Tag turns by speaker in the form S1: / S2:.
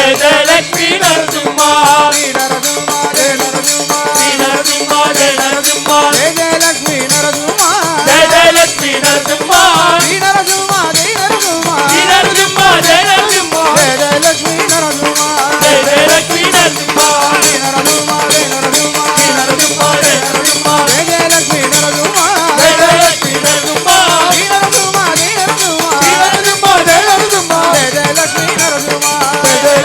S1: Jaya Jaya Lakshmi Narasimha
S2: Shri Narasimha Jaya Narasimha
S1: Shri Narasimha Jaya Narasimha
S2: Jaya Jaya Lakshmi Narasimha
S1: Jaya Jaya Lakshmi Narasimha
S2: Shri Narasimha Jaya Narasimha
S1: Shri Narasimha Jaya Narasimha
S2: Jaya Jaya Lakshmi Narasimha
S1: Jaya Jaya Lakshmi Narasimha
S2: Shri Narasimha Jaya Narasimha
S1: Shri Narasimha Jaya Narasimha
S2: Jaya Jaya Lakshmi Narasimha
S1: Jaya Jaya Lakshmi Narasimha
S2: Shri Narasimha Jaya Narasimha
S1: Shri Narasimha Jaya Narasimha
S2: Jaya Jaya Lakshmi Narasimha
S1: Jaya Jaya